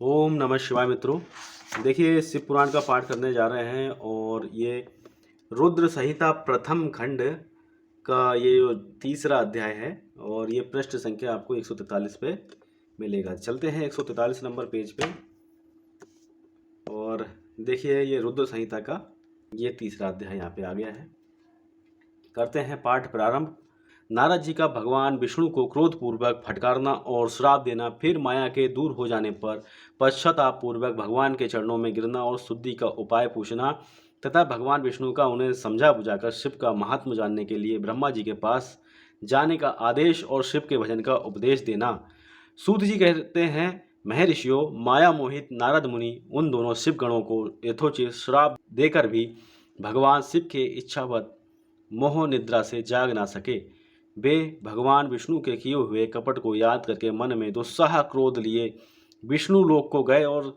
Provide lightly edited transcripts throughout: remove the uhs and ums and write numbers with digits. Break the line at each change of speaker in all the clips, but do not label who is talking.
ओम नमः शिवाय मित्रों। देखिए, शिव पुराण का पाठ करने जा रहे हैं और ये रुद्र संहिता प्रथम खंड का ये जो तीसरा अध्याय है और ये पृष्ठ संख्या आपको 143 पे मिलेगा। चलते हैं 143 नंबर पेज पे और देखिए ये रुद्र संहिता का ये तीसरा अध्याय यहाँ पे आ गया है। करते हैं पाठ प्रारंभ। नारद जी का भगवान विष्णु को क्रोधपूर्वक फटकारना और श्राप देना, फिर माया के दूर हो जाने पर पश्चाताप पूर्वक भगवान के चरणों में गिरना और शुद्धि का उपाय पूछना तथा भगवान विष्णु का उन्हें समझा बुझाकर शिव का महात्म जानने के लिए ब्रह्मा जी के पास जाने का आदेश और शिव के भजन का उपदेश देना। सूत जी कहते हैं, महर्षियों, माया मोहित नारद मुनि उन दोनों शिव गणों को यथोचित श्राप देकर भी भगवान शिव के इच्छावत मोह निद्रा से जाग ना सके। वे भगवान विष्णु के किए हुए कपट को याद करके मन में दुस्साह क्रोध लिए विष्णु लोक को गए और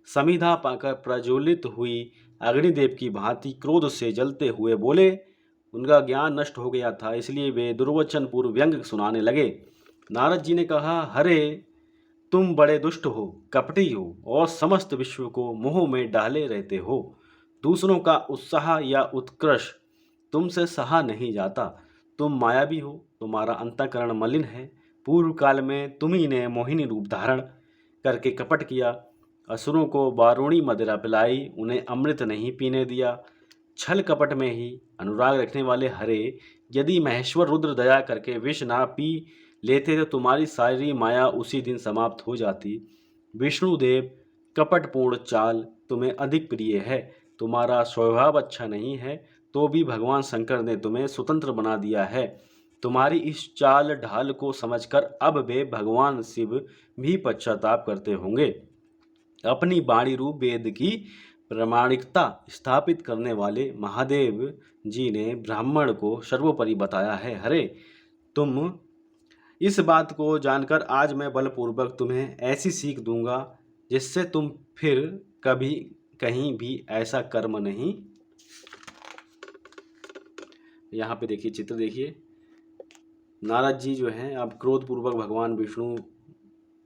समिधा पाकर प्रज्वलित हुई अग्निदेव की भांति क्रोध से जलते हुए बोले। उनका ज्ञान नष्ट हो गया था, इसलिए वे दुर्वचन पूर्व व्यंग सुनाने लगे। नारद जी ने कहा, हरे, तुम बड़े दुष्ट हो, कपटी हो और समस्त विश्व को मोह में डाले रहते हो। दूसरों का उत्साह या उत्कृष्ट तुमसे सहा नहीं जाता। तुम मायावी हो, तुम्हारा अंतःकरण मलिन है। पूर्व काल में तुम्ही ने मोहिनी रूप धारण करके कपट किया, असुरों को बारूणी मदिरा पिलाई, उन्हें अमृत नहीं पीने दिया। छल कपट में ही अनुराग रखने वाले हरे, यदि महेश्वर रुद्र दया करके विष ना पी लेते तो तुम्हारी सारी माया उसी दिन समाप्त हो जाती। विष्णुदेव, कपटपूर्ण चाल तुम्हें अधिक प्रिय है। तुम्हारा स्वभाव अच्छा नहीं है, तो भी भगवान शंकर ने तुम्हें स्वतंत्र बना दिया है। तुम्हारी इस चाल ढाल को समझकर अब वे भगवान शिव भी पश्चाताप करते होंगे। अपनी वाणी रूप वेद की प्रामाणिकता स्थापित करने वाले महादेव जी ने ब्राह्मण को सर्वोपरि बताया है। हरे, तुम इस बात को जानकर आज मैं बलपूर्वक तुम्हें ऐसी सीख दूंगा जिससे तुम फिर कभी कहीं भी ऐसा कर्म नहीं। यहाँ पे देखिए, चित्र देखिए, नारद जी जो हैं अब क्रोधपूर्वक भगवान विष्णु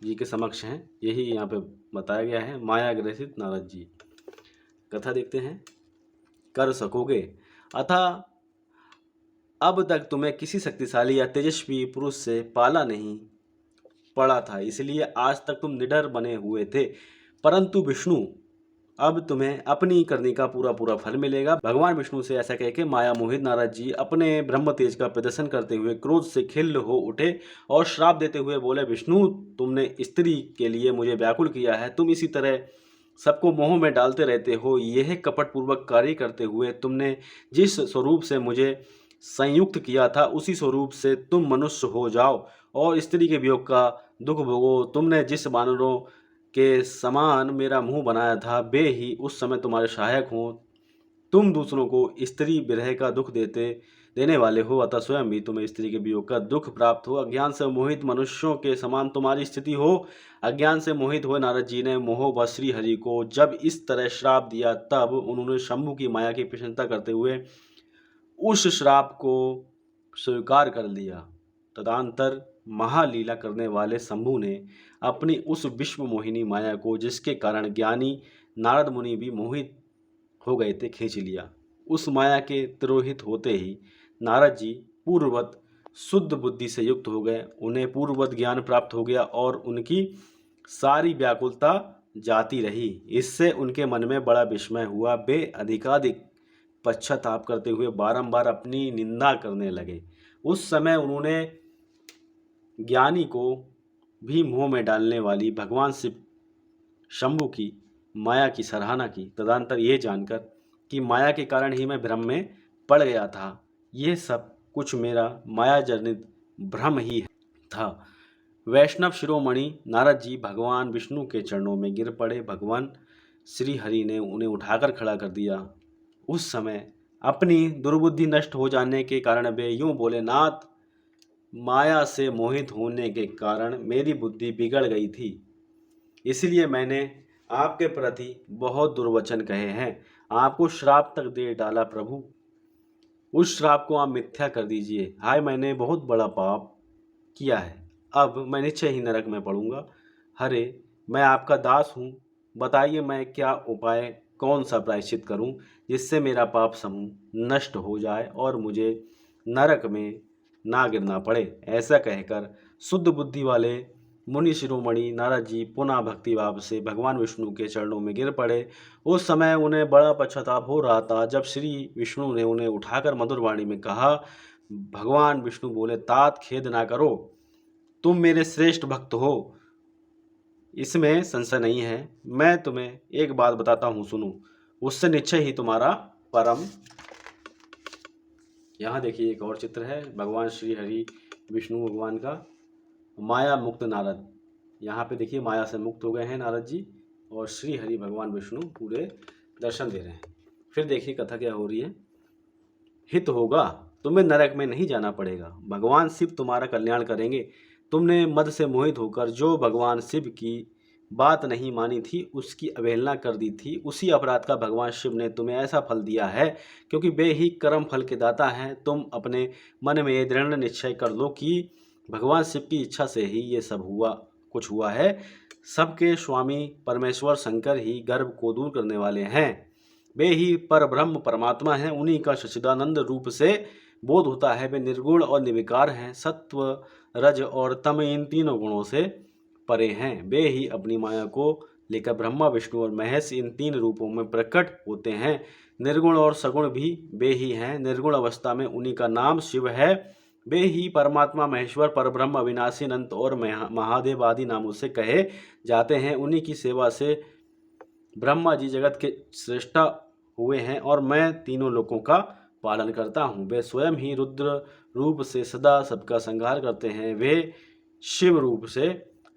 जी के समक्ष हैं, यही यहाँ पे बताया गया है। माया ग्रसित नारद जी, कथा देखते हैं। कर सकोगे, अतः अब तक तुम्हें किसी शक्तिशाली या तेजस्वी पुरुष से पाला नहीं पड़ा था, इसलिए आज तक तुम निडर बने हुए थे। परंतु विष्णु, अब तुम्हें अपनी करनी का पूरा पूरा फल मिलेगा। भगवान विष्णु से ऐसा कह के माया मोहित नारद जी अपने ब्रह्म तेज का प्रदर्शन करते हुए क्रोध से खिन्न हो उठे और श्राप देते हुए बोले, विष्णु, तुमने स्त्री के लिए मुझे व्याकुल किया है। तुम इसी तरह सबको मोह में डालते रहते हो। यह कपटपूर्वक कार्य करते हुए तुमने जिस स्वरूप से मुझे संयुक्त किया था, उसी स्वरूप से तुम मनुष्य हो जाओ और स्त्री के वियोग का दुख भोगो। तुमने जिस वानरों के समान मेरा मुंह बनाया था, वे ही उस समय तुम्हारे सहायक हों। तुम दूसरों को स्त्री विरह का दुख देने वाले हो, अतः स्वयं भी तुम्हें स्त्री के वियोग का दुख प्राप्त हो। अज्ञान से मोहित मनुष्यों के समान तुम्हारी स्थिति हो। अज्ञान से मोहित हुए नारद जी ने मोहवश श्री हरि को जब इस तरह श्राप दिया, तब उन्होंने शंभु की माया की प्रशंसा करते हुए उस श्राप को स्वीकार कर लिया। तदंतर महालीला करने वाले शंभु ने अपनी उस विश्व मोहिनी माया को, जिसके कारण ज्ञानी नारद मुनि भी मोहित हो गए थे, खींच लिया। उस माया के तिरोहित होते ही नारद जी पूर्ववत शुद्ध बुद्धि से युक्त हो गए। उन्हें पूर्ववत ज्ञान प्राप्त हो गया और उनकी सारी व्याकुलता जाती रही। इससे उनके मन में बड़ा विस्मय हुआ। वे अधिकाधिक पश्चाताप करते हुए बारंबार अपनी निंदा करने लगे। उस समय उन्होंने ज्ञानी को भी मुंह में डालने वाली भगवान शिव शंभु की माया की सराहना की। तदंतर ये जानकर कि माया के कारण ही मैं भ्रम में पड़ गया था, ये सब कुछ मेरा माया जनित भ्रम ही था। वैष्णव शिरोमणि नारद जी भगवान विष्णु के चरणों में गिर पड़े। भगवान श्री हरि ने उन्हें उठाकर खड़ा कर दिया। उस समय अपनी दुर्बुद्धि नष्ट हो जाने के कारण वे यूं बोले, नाथ, माया से मोहित होने के कारण मेरी बुद्धि बिगड़ गई थी, इसलिए मैंने आपके प्रति बहुत दुर्वचन कहे हैं, आपको श्राप तक दे डाला। प्रभु, उस श्राप को आप मिथ्या कर दीजिए। हाय, मैंने बहुत बड़ा पाप किया है, अब मैं निश्चय ही नरक में पड़ूंगा। हरे, मैं आपका दास हूँ, बताइए मैं क्या उपाय, कौन सा प्रायश्चित करूँ जिससे मेरा पाप समूह नष्ट हो जाए और मुझे नरक में ना गिरना पड़े। ऐसा कहकर शुद्ध बुद्धि वाले मुनि शिरोमणि नारद जी पुनः भक्ति भाव से भगवान विष्णु के चरणों में गिर पड़े। उस समय उन्हें बड़ा पश्चाताप हो रहा था। जब श्री विष्णु ने उन्हें उठाकर मधुर वाणी में कहा, भगवान विष्णु बोले, तात खेद ना करो, तुम मेरे श्रेष्ठ भक्त हो, इसमें संशय नहीं है। मैं तुम्हें एक बात बताता हूँ, सुनो, उससे निश्चय ही तुम्हारा परम। यहाँ देखिए एक और चित्र है भगवान श्री हरि विष्णु भगवान का, माया मुक्त नारद। यहाँ पे देखिए माया से मुक्त हो गए हैं नारद जी और श्री हरि भगवान विष्णु पूरे दर्शन दे रहे हैं। फिर देखिए कथा क्या हो रही है। हित होगा, तुम्हें नरक में नहीं जाना पड़ेगा, भगवान शिव तुम्हारा कल्याण करेंगे। तुमने मद से मोहित होकर जो भगवान शिव की बात नहीं मानी थी, उसकी अवहेलना कर दी थी, उसी अपराध का भगवान शिव ने तुम्हें ऐसा फल दिया है, क्योंकि वे ही कर्म फल के दाता हैं। तुम अपने मन में दृढ़ निश्चय कर लो कि भगवान शिव की इच्छा से ही ये सब कुछ हुआ है। सबके स्वामी परमेश्वर शंकर ही गर्भ को दूर करने वाले हैं। वे ही पर ब्रह्म परमात्मा हैं, उन्हीं का सच्चिदानंद रूप से बोध होता है। वे निर्गुण और निर्विकार हैं, सत्व रज और तम इन तीनों गुणों से परे हैं। वे ही अपनी माया को लेकर ब्रह्मा विष्णु और महेश इन तीन रूपों में प्रकट होते हैं। निर्गुण और सगुण भी वे ही हैं। निर्गुण अवस्था में उन्हीं का नाम शिव है। वे ही परमात्मा महेश्वर परब्रह्म अविनाशी अनंत और महादेव आदि नामों से कहे जाते हैं। उन्हीं की सेवा से ब्रह्मा जी जगत के श्रेष्ठा हुए हैं और मैं तीनों लोकों का पालन करता हूँ। वे स्वयं ही रुद्र रूप से सदा सबका संहार करते हैं। वे शिव रूप से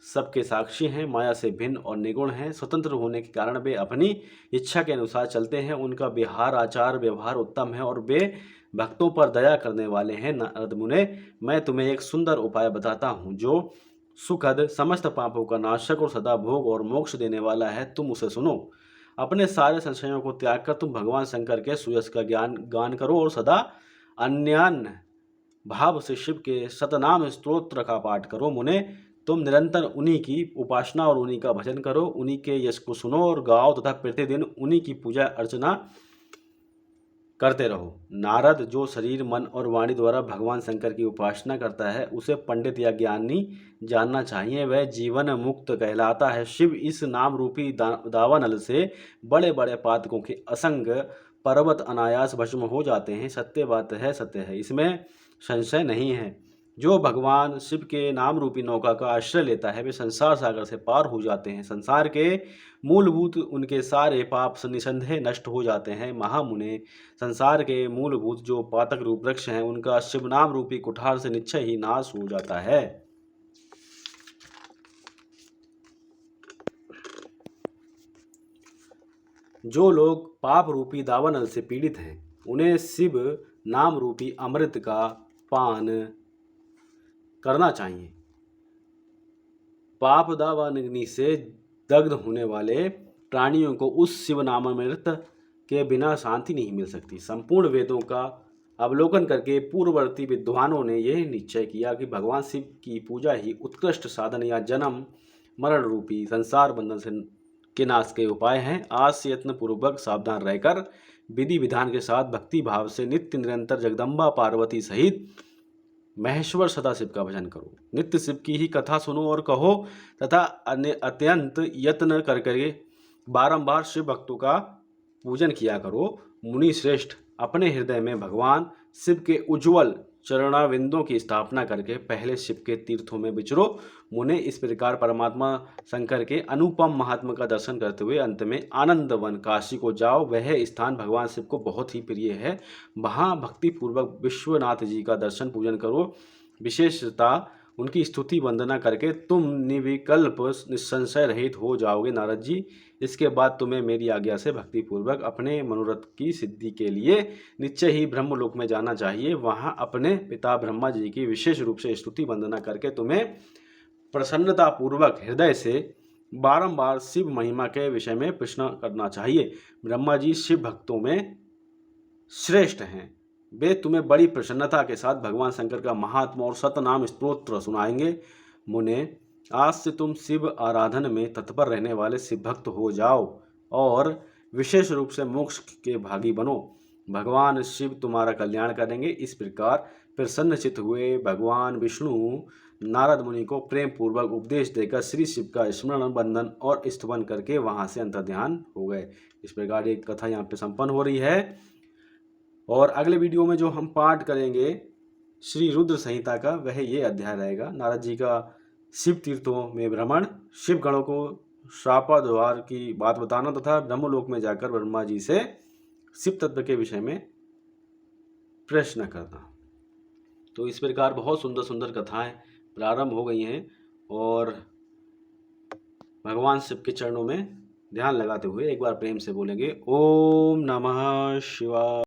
सबके साक्षी हैं, माया से भिन्न और निगुण हैं। स्वतंत्र होने के कारण वे अपनी इच्छा के अनुसार चलते हैं। उनका विहार आचार व्यवहार उत्तम है और वे भक्तों पर दया करने वाले हैं। नारद मुने, मैं तुम्हें एक सुंदर उपाय बताता हूँ जो सुखद, समस्त पापों का नाशक और सदा भोग और मोक्ष देने वाला है। तुम उसे सुनो। अपने सारे संशयों को त्याग कर तुम भगवान शंकर के सुयश का गान करो और सदा अन्यान्य भाव से शिव के शतनाम स्तोत्र का पाठ करो। मुने, तुम निरंतर उन्हीं की उपासना और उन्हीं का भजन करो। उन्हीं के यश को सुनो और गाओ तथा प्रतिदिन उन्हीं की पूजा अर्चना करते रहो। नारद, जो शरीर मन और वाणी द्वारा भगवान शंकर की उपासना करता है, उसे पंडित या ज्ञानी जानना चाहिए, वह जीवन मुक्त कहलाता है। शिव इस नाम रूपी दावानल से बड़े बड़े पातकों के असंग पर्वत अनायास भस्म हो जाते हैं। सत्य बात है, सत्य है, इसमें संशय नहीं है। जो भगवान शिव के नाम रूपी नौका का आश्रय लेता है, वे संसार सागर से पार हो जाते हैं। संसार के मूलभूत उनके सारे पाप निसंदेह नष्ट हो जाते हैं। महामुने, संसार के मूलभूत जो पातक रूप वृक्ष हैं, उनका शिव नाम रूपी कुठार से निश्चय ही नाश हो जाता है। जो लोग पाप रूपी दावानल से पीड़ित हैं, उन्हें शिव नाम रूपी अमृत का पान करना चाहिए। पाप दावाग्नि से दग्ध होने वाले प्राणियों को उस शिव नामामृत के बिना शांति नहीं मिल सकती। संपूर्ण वेदों का अवलोकन करके पूर्ववर्ती विद्वानों ने यह निश्चय किया कि भगवान शिव की पूजा ही उत्कृष्ट साधन या जन्म मरण रूपी संसार बंधन से के नाश के उपाय हैं। आज से यत्न पूर्वक सावधान रहकर विधि विधान के साथ भक्ति भाव से नित्य निरंतर जगदम्बा पार्वती सहित महेश्वर सदाशिव का भजन करो। नित्य शिव की ही कथा सुनो और कहो तथा अत्यंत यत्न करके बारंबार शिव भक्तों का पूजन किया करो। मुनि श्रेष्ठ, अपने हृदय में भगवान शिव के उज्ज्वल चरणाविंदों की स्थापना करके पहले शिव के तीर्थों में विचरो। मुने, इस प्रकार परमात्मा शंकर के अनुपम महात्मा का दर्शन करते हुए अंत में आनंद वन काशी को जाओ। वह स्थान भगवान शिव को बहुत ही प्रिय है। वहाँ भक्ति पूर्वक विश्वनाथ जी का दर्शन पूजन करो। विशेषता उनकी स्तुति वंदना करके तुम निर्विकल्प निसंशय रहित हो जाओगे। नारद जी, इसके बाद तुम्हें मेरी आज्ञा से भक्ति पूर्वक अपने मनोरथ की सिद्धि के लिए निश्चय ही ब्रह्मलोक में जाना चाहिए। वहाँ अपने पिता ब्रह्मा जी की विशेष रूप से स्तुति वंदना करके तुम्हें प्रसन्नता पूर्वक हृदय से बारंबार शिव महिमा के विषय में प्रश्न करना चाहिए। ब्रह्मा जी शिव भक्तों में श्रेष्ठ हैं। वे तुम्हें बड़ी प्रसन्नता के साथ भगवान शंकर का महात्मा और सतनाम स्तोत्र सुनाएंगे। मुने, आज से तुम शिव आराधन में तत्पर रहने वाले शिव भक्त हो जाओ और विशेष रूप से मोक्ष के भागी बनो। भगवान शिव तुम्हारा कल्याण करेंगे। इस प्रकार प्रसन्नचित्त हुए भगवान विष्णु नारद मुनि को प्रेम पूर्वक उपदेश देकर श्री शिव का स्मरण, वंदन और स्तुवन करके वहां से अंतर्ध्यान हो गए। इस प्रकार एक कथा यहाँ पे संपन्न हो रही है। और अगले वीडियो में जो हम पाठ करेंगे श्री रुद्र संहिता का, वह ये अध्याय रहेगा। नारद जी का शिव तीर्थों में भ्रमण, शिव गणों को शापाद्वार की बात बताना तथा ब्रह्मलोक में जाकर ब्रह्मा जी से शिव तत्व के विषय में प्रश्न करना। तो इस प्रकार बहुत सुंदर सुंदर कथाएं प्रारंभ हो गई हैं और भगवान शिव के चरणों में ध्यान लगाते हुए एक बार प्रेम से बोलेंगे ओम नमः शिवाय।